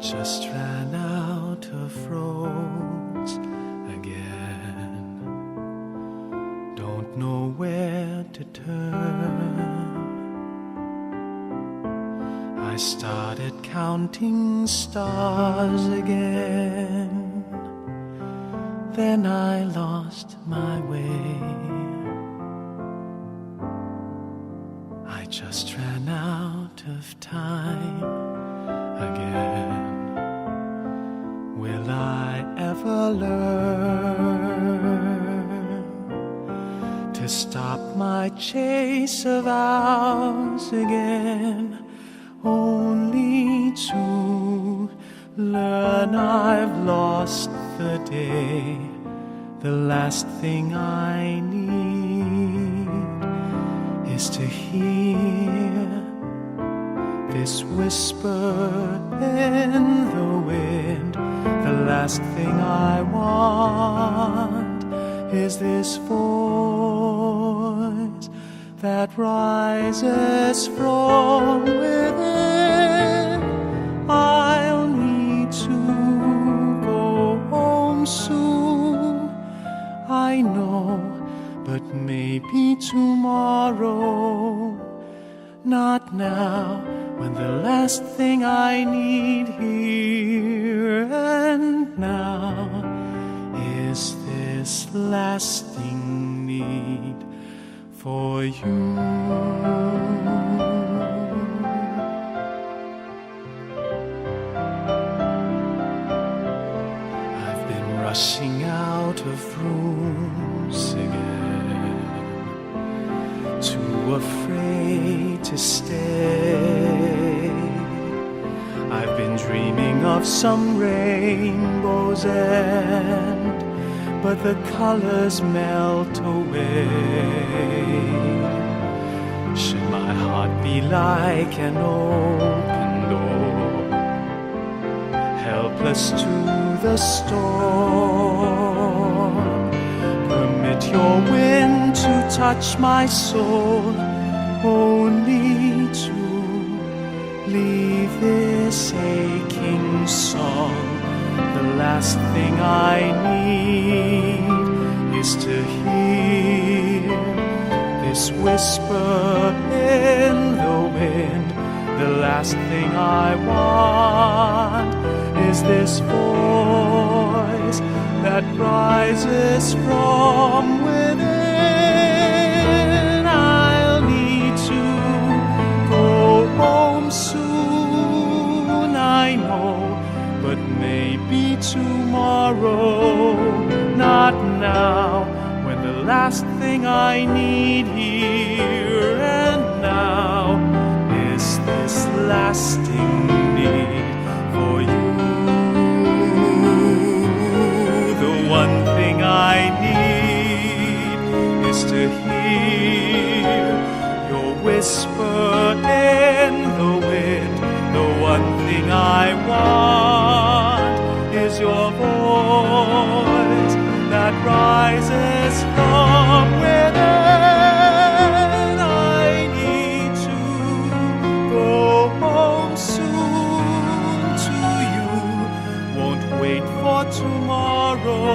just ran out of roads again. Don't know where to turn. I started counting stars again. Then I lost my way. I just ran out of time again. Will I ever learn to stop my chase of hours again? Only to learn I've lost the day, the last thing I need is to hear this whisper in the wind. The last thing I want is this voice that rises from within. I'll need to go home soon, I know, but maybe tomorrow. Not now, when the last thing I need here and now is this lasting need for you. I've been rushing out of rooms again, too afraid to stay. I've been dreaming of some rainbow's end, but the colors melt away. Should my heart be like an open door, helpless to the storm? Permit your wind to touch my soul, only to leave this aching song. The last thing I need is to hear this whisper in the wind. The last thing I want is this voice that rises from within. I'll need to go home soon, I know, but maybe tomorrow. Not now, when the last thing I need here and now is this lasting need for you. The one thing I need is to hear your whisper in the wind. The one thing I want is your voice that rises from within. I need to go home soon to you. Won't wait for tomorrow.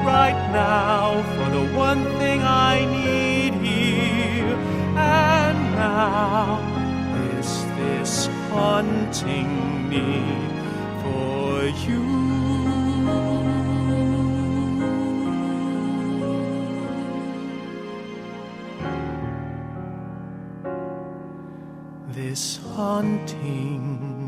Right now, for the one thing I need here and now is this haunting need for you. This haunting